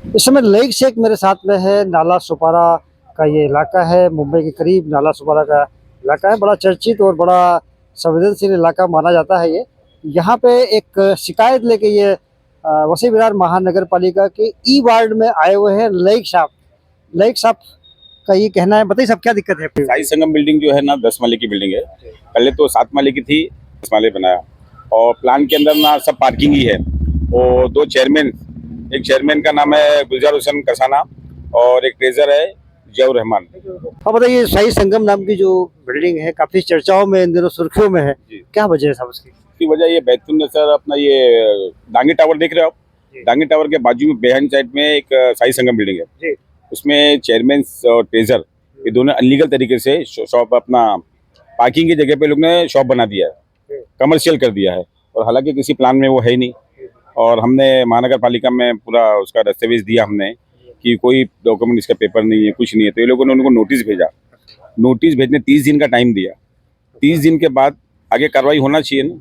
इस समय लेक शेख मेरे साथ में है। नाला सुपारा का ये इलाका है, मुंबई के करीब नाला सुपारा का इलाका है। बड़ा चर्चित और बड़ा संवेदनशील इलाका माना जाता है ये। यहाँ पे एक शिकायत लेके ये वसई विरार महानगर पालिका के ई वार्ड में आए हुए हैं लेक साहब का ये कहना है। बताइए साहब क्या दिक्कत है आपकी? साई संगम बिल्डिंग जो है ना 10 माले की बिल्डिंग है। पहले तो 7 माले की थी, 10 माले बनाया और प्लान के अंदर ना सब पार्किंग ही है। और 2 चेयरमैन, एक चेयरमैन का नाम है गुलजार हुसैन कसाना और एक ट्रेजर है जियाउर रहमान। हाँ बताइए, साई संगम नाम की जो बिल्डिंग है काफी चर्चाओं में, इन दिनों सुर्खियों में है, क्या वजह है साहब उसकी? इसकी वजह ये बैतूल में सर अपना ये डांगी टावर देख रहे हो आप? डांगी टावर के बाजू में बिहाइंड साइड में एक साई संगम बिल्डिंग है। उसमें चेयरमैन और ट्रेजर ये दोनों अनलीगल तरीके से शॉप अपना पार्किंग की जगह पे लोग ने शॉप बना दिया है, कमर्शियल कर दिया है और हालांकि किसी प्लान में वो है ही नहीं। और हमने महानगर पालिका में पूरा उसका दस्तावेज दिया हमने कि कोई डॉक्यूमेंट इसका पेपर नहीं है, कुछ नहीं है। तो ये लोगों ने उनको नोटिस भेजा। नोटिस भेजने 30 दिन का टाइम दिया। 30 दिन के बाद आगे कार्रवाई होना चाहिए ना।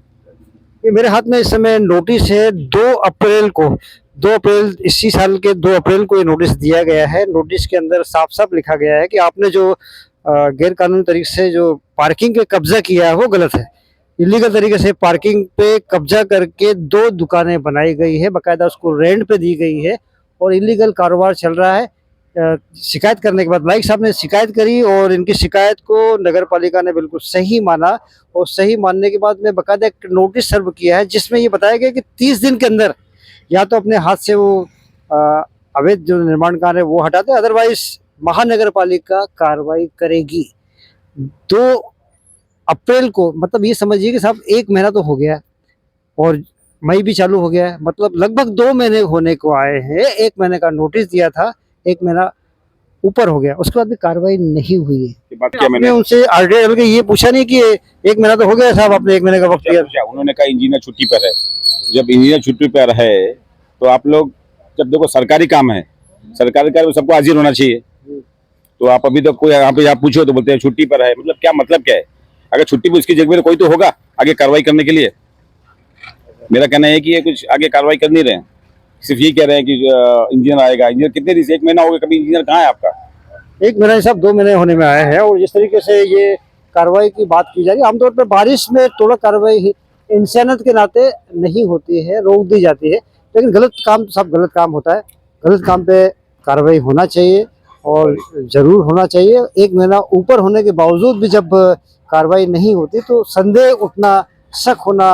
ये मेरे हाथ में इस समय नोटिस है। 2 अप्रैल इसी साल के 2 अप्रैल को ये नोटिस दिया गया है। नोटिस के अंदर साफ साफ लिखा गया है कि आपने जो गैर कानूनी तरीके से जो पार्किंग पे कब्जा किया है वो गलत है। इलीगल तरीके से पार्किंग पे कब्जा करके 2 दुकानें बनाई गई है, बाकायदा उसको रेंट पे दी गई है और इलीगल कारोबार चल रहा है। शिकायत करने के बाद लाइक साहब ने शिकायत करी और इनकी शिकायत को नगर पालिका ने बिल्कुल सही माना और सही मानने के बाद में बाकायदा एक नोटिस सर्व किया है जिसमें ये बताया गया कि 30 दिन के अंदर या तो अपने हाथ से वो अवैध जो निर्माण कार्य है वो हटा दे, अदरवाइज महानगर पालिका कार्रवाई करेगी। 2 अप्रैल को, मतलब ये समझिए कि साहब 1 महीना तो हो गया और मई भी चालू हो गया है, मतलब लगभग 2 महीने होने को आए हैं। 1 महीने का नोटिस दिया था, 1 महीना ऊपर हो गया, उसके बाद भी कार्रवाई नहीं हुई है। बात क्या मैंने उनसे आरटीआई के ये पूछा नहीं कि 1 महीना तो हो गया साहब, आपने 1 महीने का वक्त दिया। उन्होंने कहा इंजीनियर छुट्टी पर है। जब इंजीनियर छुट्टी पर है तो आप लोग, जब देखो सरकारी काम है, सरकारी काम में सबको हाजिर होना चाहिए। तो आप अभी तक कोई यहाँ पे आप पूछो तो बोलते हैं छुट्टी पर है, मतलब क्या मतलब क्या है? अगर छुट्टी पर उसकी जगह में कोई तो होगा आगे कार्रवाई करने के लिए। मेरा कहना है कि ये कुछ आगे कार्रवाई कर नहीं रहे हैं, सिर्फ ये कह रहे हैं कि इंजीनियर आएगा। इंजीनियर कितने दिन से 1 महीना हो गया, कभी इंजीनियर कहाँ है आपका? 1 महीना साहब 2 महीने होने में आए हैं और जिस तरीके से ये कार्रवाई की बात की जा रही है, आमतौर पर बारिश में थोड़ा कार्रवाई इंसानियत के नाते नहीं होती है, रोक दी जाती है, लेकिन गलत काम सब गलत काम होता है। गलत काम पे कार्रवाई होना चाहिए और ज़रूर होना चाहिए। 1 महीना ऊपर होने के बावजूद भी जब कार्रवाई नहीं होती तो संदेह उठना, शक होना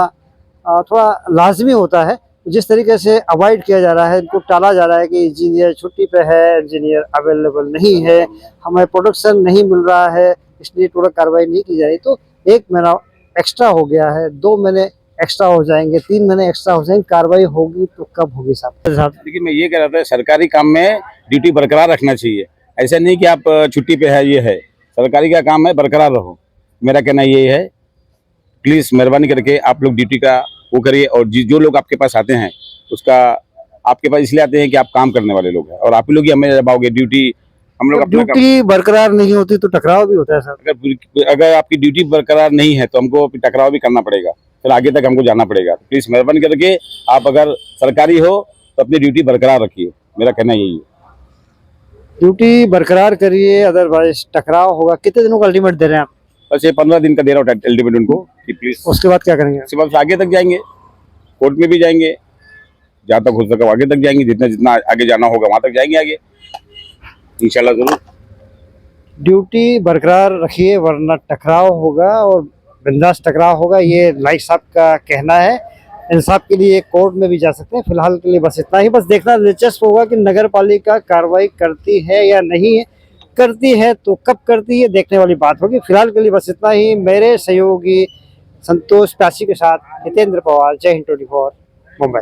थोड़ा लाजमी होता है। जिस तरीके से अवॉइड किया जा रहा है, इनको टाला जा रहा है कि इंजीनियर छुट्टी पे है, इंजीनियर अवेलेबल नहीं है, हमें प्रोडक्शन नहीं मिल रहा है, इसलिए थोड़ा कार्रवाई नहीं की जा रही। तो 1 महीना एक्स्ट्रा हो गया है, 2 महीने एक्स्ट्रा हो जाएंगे, 3 महीने एक्स्ट्रा हो जाएंगे। कार्रवाई होगी तो कब होगी साहब? देखिए मैं ये कह रहा था सरकारी काम में ड्यूटी बरकरार रखना चाहिए। ऐसा नहीं कि आप छुट्टी पे है, ये है सरकारी का काम है, बरकरार रहो। मेरा कहना ये है, प्लीज मेहरबानी करके आप लोग ड्यूटी का वो करिए। और जो लोग आपके पास आते हैं उसका, आपके पास इसलिए आते हैं कि आप काम करने वाले लोग हैं और आप लोग ही हमें दबाओगे ड्यूटी। हम लोग अपना ड्यूटी बरकरार नहीं होती तो टकराव भी होता है सर। अगर आपकी ड्यूटी बरकरार नहीं है तो हमको टकराव भी करना पड़ेगा, फिर आगे तक हमको जाना पड़ेगा। प्लीज मेहरबानी करके आप अगर सरकारी हो तो अपनी ड्यूटी बरकरार रखिए, मेरा कहना यही है। ड्यूटी बरकरार करिए, अदरवाइज टकराव होगा। कितने दिनों का अल्टीमेट दे रहे हैं आप? बस ये 15 दिन का दे रहा हूँ अल्टीमेट उनको कि प्लीज। उसके बाद क्या करेंगे? उसके बाद आगे तक जाएंगे, कोर्ट में भी जाएंगे, जहाँ तक हो सके आगे तक जाएंगे, जितना जितना आगे जाना होगा वहां तक जाएंगे आगे इंशाल्लाह जरूर। ड्यूटी बरकरार रखिए वरना टकराव होगा और बिंदास टकराव होगा, ये लाइक साहब का कहना है। इंसाफ के लिए कोर्ट में भी जा सकते हैं। फिलहाल के लिए बस इतना ही। बस देखना दिलचस्प होगा कि नगर पालिका कार्रवाई करती है या नहीं है, करती है तो कब करती है, देखने वाली बात होगी। फिलहाल के लिए बस इतना ही। मेरे सहयोगी संतोष प्यासी के साथ हितेंद्र पवार, जय हिंद 24 मुंबई।